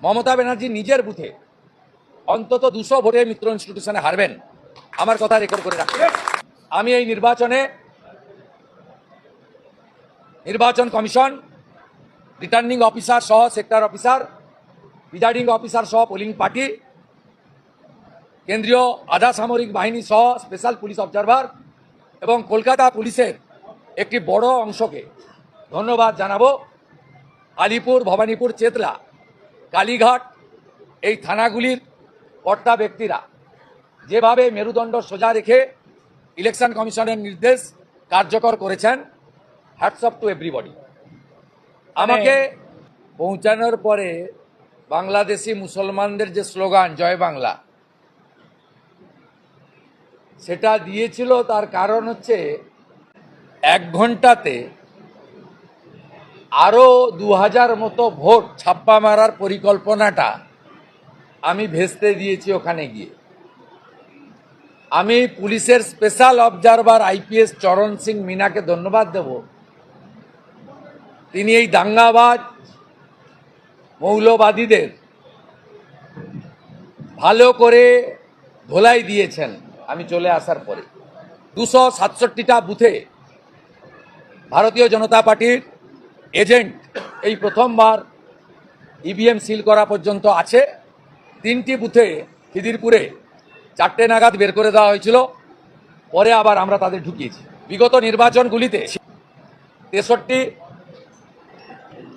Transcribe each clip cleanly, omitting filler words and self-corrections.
মমতা ব্যানার্জি নিজের বুথে অন্তত 200 ভোটে মিত্র ইনস্টিটিউশনে হারবেন, আমার কথা রেকর্ড করে রাখবেন। আমি এই নির্বাচন কমিশন, রিটার্নিং অফিসার সহ সেক্টর অফিসার, প্রিজাইডিং অফিসার সহ পোলিং পার্টি, কেন্দ্রীয় আধা সামরিক বাহিনী সহ স্পেশাল পুলিশ অবজারভার এবং কলকাতা পুলিশের একটি বড় অংশকে ধন্যবাদ জানাবো। আলিপুর, ভবানীপুর, চেতলা, কালীঘাট এই থানাগুলির কর্তা ব্যক্তিরা যেভাবে মেরুদণ্ড সোজা রেখে ইলেকশন কমিশনের নির্দেশ কার্যকর করেছেন, হ্যাটস অফ টু এভরিবডি। আমাকে পৌঁছানোর পরে বাংলাদেশি মুসলমানদের যে স্লোগান জয় বাংলা, সেটা দিয়েছিল। তার কারণ হচ্ছে 1 ঘন্টাতে আরো 2000 মতো ভোট ছাপ্পা মারার পরিকল্পনাটা আমি ভেস্তে দিয়েছি ওখানে গিয়ে। আমি পুলিশের স্পেশাল অবজারভার আইপিএস চরণ সিং মিনাকে ধন্যবাদ দেব। তিনি এই দাঙ্গাবাজ মৌলবাদীদের ভালো করে ধোলাই দিয়েছেন। আমি চলে আসার পরে 267টা বুথে ভারতীয় জনতা পার্টির এজেন্ট এই প্রথমবার ইভিএম সিল করা পর্যন্ত আছে। 3টি বুথে খিদিরপুরে 4টে নাগাদ বের করে দেওয়া হয়েছিল, পরে আবার আমরা তাদের ঢুকিয়েছি। বিগত নির্বাচনগুলিতে 63,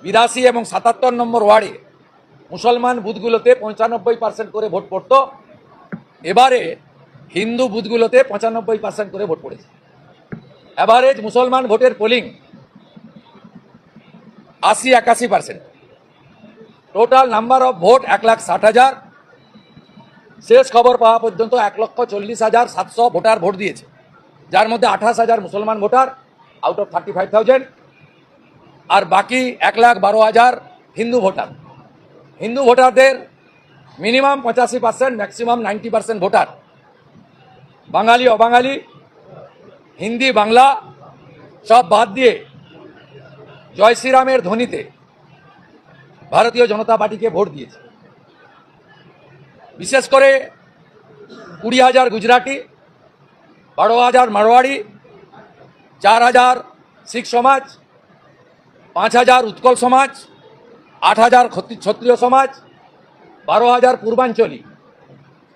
82 এবং 77 নম্বর ওয়ার্ডে মুসলমান বুথগুলোতে 95% করে ভোট পড়ত। এবারে হিন্দু বুথগুলোতে 95% করে ভোট পড়েছে। অ্যাভারেজ মুসলমান ভোটের polling 80-81%। Total number of vote 1,60,000। শেষ খবর পাওয়া পর্যন্ত 1,40,700 ভোটার ভোট দিয়েছে, যার মধ্যে 28,000 মুসলমান ভোটার আউট অফ 35,000, আর বাকি 1,12,000 হিন্দু ভোটার। হিন্দু ভোটারদের মিনিমাম 85%, ম্যাক্সিমাম 90% ভোটার বাঙালি অবাঙালি, হিন্দি বাংলা সব বাদ দিয়ে জয় শ্রীরামের ধ্বনিতে ভারতীয় জনতা পার্টিকে ভোট দিয়েছে। বিশেষ করে 20,000 গুজরাটি, 12,000 মারোয়াড়ি, 4,000 শিখ সমাজ, 5,000 উৎকল সমাজ, 8,000 ক্ষত্রিয় সমাজ, 12,000 পূর্বাঞ্চলী।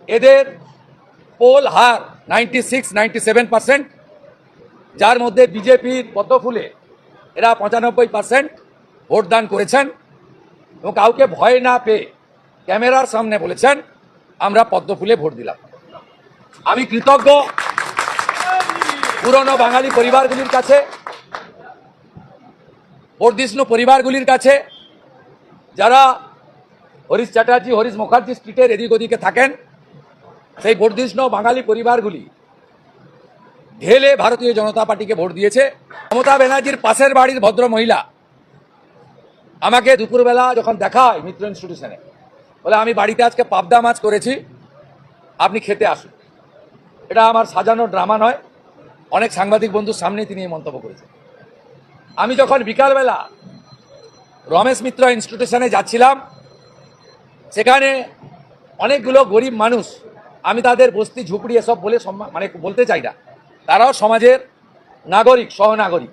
এদের পোল হার 96-97%, যার মধ্যে বিজেপির পদ্মফুলে এরা 95% ভোটদান করেছেন এবং কাউকে ভয় না পেয়ে ক্যামেরার সামনে বলেছেন আমরা পদ্মফুলে ভোট দিলাম। আমি কৃতজ্ঞ পুরনো বাঙালি পরিবারগুলির কাছে, বর্ধিষ্ণু পরিবারগুলির কাছে, যারা হরিশ চ্যাটার্জি, হরিশ মুখার্জি স্ট্রিটের এদিক ওদিকে থাকেন। সেই বর্ধিষ্ণু বাঙালি পরিবারগুলি ঢেলে ভারতীয় জনতা পার্টিকে ভোট দিয়েছে। মমতা ব্যানার্জির পাশের বাড়ির ভদ্র মহিলা আমাকে দুপুরবেলা যখন দেখা হয় মিত্র ইনস্টিটিউশনে, বলে আমি বাড়িতে আজকে পাবদা মাছ করেছি, আপনি খেতে আসুন। এটা আমার সাজানো ড্রামা নয়, অনেক সাংবাদিক বন্ধুর সামনে তিনি এই মন্তব্য করেছেন। আমি যখন বিকালবেলা রমেশ মিত্র ইনস্টিটিউশনে যাচ্ছিলাম, সেখানে অনেকগুলো গরিব মানুষ, আমি তাদের বস্তি ঝুপড়ি এসব বলে বলতে চাই না, তারাও সমাজের নাগরিক, সহনাগরিক,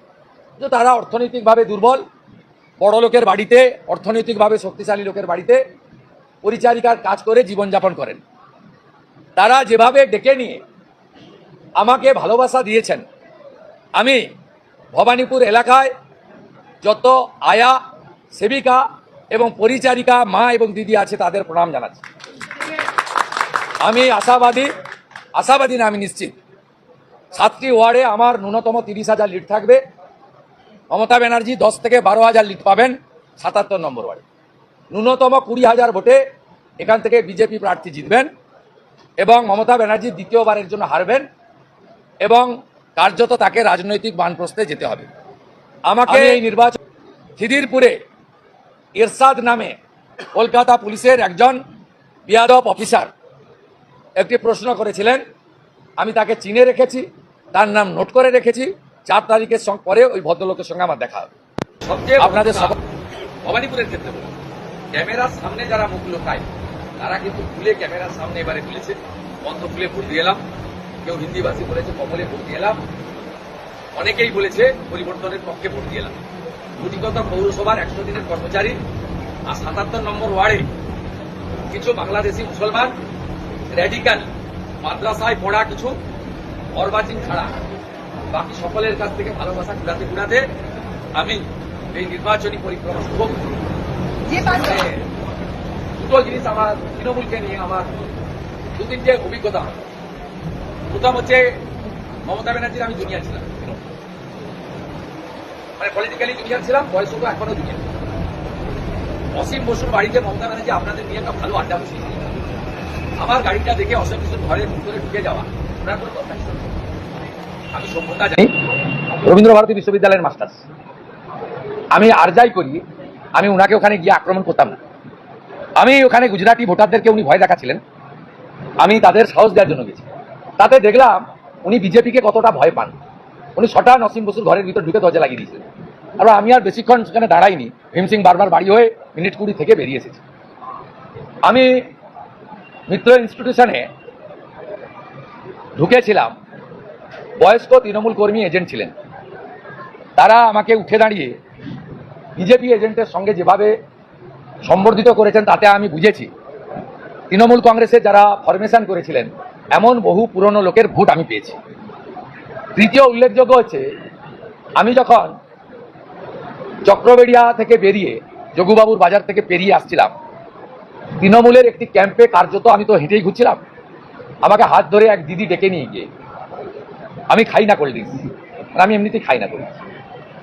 কিন্তু তারা অর্থনৈতিকভাবে দুর্বল, বড় লোকের বাড়িতে, অর্থনৈতিকভাবে শক্তিশালী লোকের বাড়িতে পরিচারিকার কাজ করে জীবনযাপন করেন। তারা যেভাবে ডেকে নিয়ে আমাকে ভালোবাসা দিয়েছেন, আমি ভবানীপুর এলাকায় যত আয়া, সেবিকা এবং পরিচারিকা মা এবং দিদি আছে তাদের প্রণাম জানাচ্ছি। আমি আশাবাদী না, আমি নিশ্চিত 7টি ওয়ার্ডে আমার ন্যূনতম 30,000 লিড থাকবে। মমতা ব্যানার্জি 10 থেকে 12,000 লিড পাবেন 77 নম্বর ওয়ার্ডে। ন্যূনতম 20,000 ভোটে এখান থেকে বিজেপি প্রার্থী জিতবেন এবং মমতা ব্যানার্জি দ্বিতীয়বারের জন্য হারবেন এবং কার্যত তাকে রাজনৈতিক বানপ্রস্থে যেতে হবে। আমাকে এই নির্বাচন খিদিরপুরে ইরশাদ নামে কলকাতা পুলিশের একজন বিয়াদব অফিসার একটি প্রশ্ন করেছিলেন। আমি তাকে চিনে রেখেছি, তার নাম নোট করে রেখেছি। 4 তারিখের পরে ওই ভদ্রলোকের সঙ্গে আমার দেখা হবে। সবচেয়ে আপনাদের ভবানীপুরের ক্ষেত্রে ক্যামেরার সামনে যারা মুখ লোকায় তারা কিন্তু খুলে ক্যামেরার সামনে এবারে খুলেছে, বন্ধ খুলে ভোট দিয়ে এলাম। কেউ হিন্দিভাষী বলেছে কমলে ভোট দিয়ে এলাম, অনেকেই বলেছে পরিবর্তনের পক্ষে ভোট দিয়ে এলাম। গুটিকত পৌরসভার 100 দিনের কর্মচারী আর 77 নম্বর ওয়ার্ডে কিছু বাংলাদেশি মুসলমান র্যাডিক্যাল মাদ্রাসায় পড়া কিছু অর্বাচীন ছাড়া বাকি সকলের কাছ থেকে ভালোবাসা কুড়াতে কুড়াতে আমি এই নির্বাচনী পরিক্রমা শুভ করি। দুটো জিনিস আমার তৃণমূলকে নিয়ে আমার দু তিনটে অভিজ্ঞতা। প্রথম হচ্ছে মমতা ব্যানার্জির আমি জুনিয়র ছিলাম, মানে পলিটিক্যালি জুনিয়র ছিলাম, বয়স তো এখনো জুনিয়র। অসীম বসুর বাড়িতে মমতা ব্যানার্জি আপনাদের নিয়ে একটা ভালো আড্ডা বসিয়েছিল। আমার গাড়িটা দেখে অসীম বসুর ঘরের ভিতরে ঢুকে যাওয়া ওনার কোনো কথা ছিল না। আমি সভ্যতা জানি, রবীন্দ্রভারতী বিশ্ববিদ্যালয়ের মাস্টার্স। আমি আর যাই করি, আমি ওনাকে ওখানে গিয়ে আক্রমণ করতাম না। আমি ওখানে গুজরাটি ভোটারদেরকে উনি ভয় দেখাচ্ছিলেন, আমি তাদের সাহস দেওয়ার জন্য গেছি। তাতে দেখলাম উনি বিজেপিকে কতটা ভয় পান। উনি সটান অসীম বসুর ঘরের ভিতর ঢুকে দরজা লাগিয়ে দিয়েছিলেন। আর আমি আর বেশিক্ষণ সেখানে দাঁড়াইনি, ভীম সিং বারবার বাড়ি হয়ে মিনিট 20 থেকে বেরিয়ে এসেছি। আমি মিত্র ইনস্টিটিউশনে ঢুকেছিলাম, বয়স্ক তৃণমূল কর্মী এজেন্ট ছিলেন। তারা আমাকে উঠে দাঁড়িয়ে বিজেপি এজেন্টের সঙ্গে যেভাবে সম্বর্ধিত করেছেন তাতে আমি বুঝেছি তৃণমূল কংগ্রেসে যারা ফরমেশন করেছিলেন এমন বহু পুরনো লোকের ভোট আমি পেয়েছি। তৃতীয় উল্লেখযোগ্য হচ্ছে, আমি যখন চক্রবেড়িয়া থেকে বেরিয়ে যোগুবাবুর বাজার থেকে পেরিয়ে আসছিলাম, তৃণমূলের একটি ক্যাম্পে কার্যত আমি তো হেঁটেই ঘুরছিলাম, আমাকে হাত ধরে এক দিদি ডেকে নিয়ে গিয়ে, আমি খাই না কোল্ড ড্রিঙ্কস, আমি এমনিতেই খাই না কোল্ড ড্রিঙ্কস,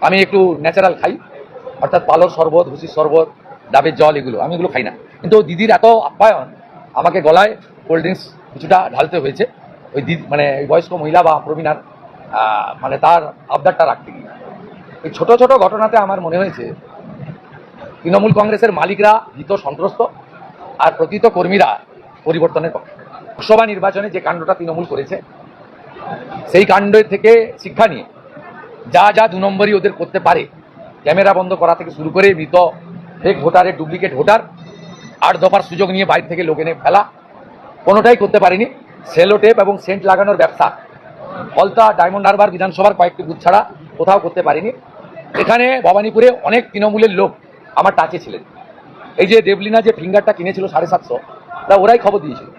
আমি একটু ন্যাচারাল খাই, অর্থাৎ পালর শরবত, ভুসির শরবত, ডাবের জল, এগুলো আমি এগুলো খাই না। কিন্তু দিদির এত আপ্যায়ন, আমাকে গলায় কোল্ড ড্রিঙ্কস কিছুটা ঢালতে হয়েছে ওই দিদি, মানে ওই বয়স্ক মহিলা বা প্রবীণার মানে তার আবদারটা রাখতে গিয়ে। এই ছোট ছোট ঘটনাতে আমার মনে হয়েছে তৃণমূল কংগ্রেসের মালিকরা ভীত সন্ত্রস্ত আর প্রকৃত কর্মীরা পরিবর্তনের পক্ষে। লোকসভা নির্বাচনে যে কাণ্ডটা তৃণমূল করেছে সেই কাণ্ডের থেকে শিক্ষা নিয়ে যা যা 2 নম্বরই ওদের করতে পারে, ক্যামেরা বন্ধ করা থেকে শুরু করে মৃত ফেক ভোটারের ডুপ্লিকেট ভোটার 8 দফার সুযোগ নিয়ে বাইরে থেকে লোক এনে ফেলা, কোনোটাই করতে পারিনি। সেলো টেপ এবং সেন্ট লাগানোর ব্যবসা ফলতা, ডায়মন্ড হারবার বিধানসভার কয়েকটি বুথ ছাড়া কোথাও করতে পারিনি। এখানে ভবানীপুরে অনেক তৃণমূলের লোক আমার টাচে ছিলেন। এই যে দেবলীনা যে ফিঙ্গারটা কিনেছিল 750, তা ওরাই খবর দিয়েছিল।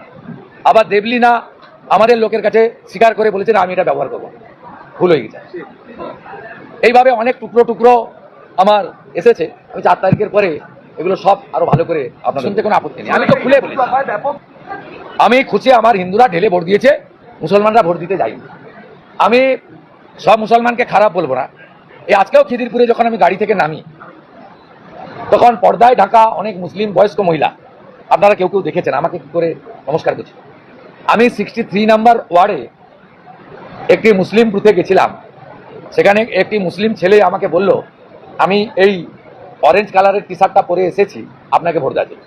আবার দেবলীনা আমাদের লোকের কাছে স্বীকার করে বলেছেন আমি এটা ব্যবহার করবো, ভুল হয়ে গেছে। এইভাবে অনেক টুকরো টুকরো আমার এসেছে। আমি 4 তারিখের পরে এগুলো সব আরো ভালো করে আপনার শুনতে কোনো আপত্তি নেই। আমি তো খুলে বলেছি, আমি খুশি আমার হিন্দুরা ঢেলে ভোট দিয়েছে, মুসলমানরা ভোট দিতে যায়নি। আমি সব মুসলমানকে খারাপ বলবো না। এই আজকেও খিদিরপুরে যখন আমি গাড়ি থেকে নামি তখন পর্দায় ঢাকা অনেক মুসলিম বয়স্ক মহিলা, আপনারা কেউ কেউ দেখেছেন, আমাকে কি করে নমস্কার করছে। আমি 63 নাম্বার ওয়ার্ডে একটি মুসলিম বুথে গেছিলাম, সেখানে একটি মুসলিম ছেলে আমাকে বলল আমি এই অরেঞ্জ কালারের টি শার্টটা পরে এসেছি আপনাকে ভোট দেওয়ার জন্য।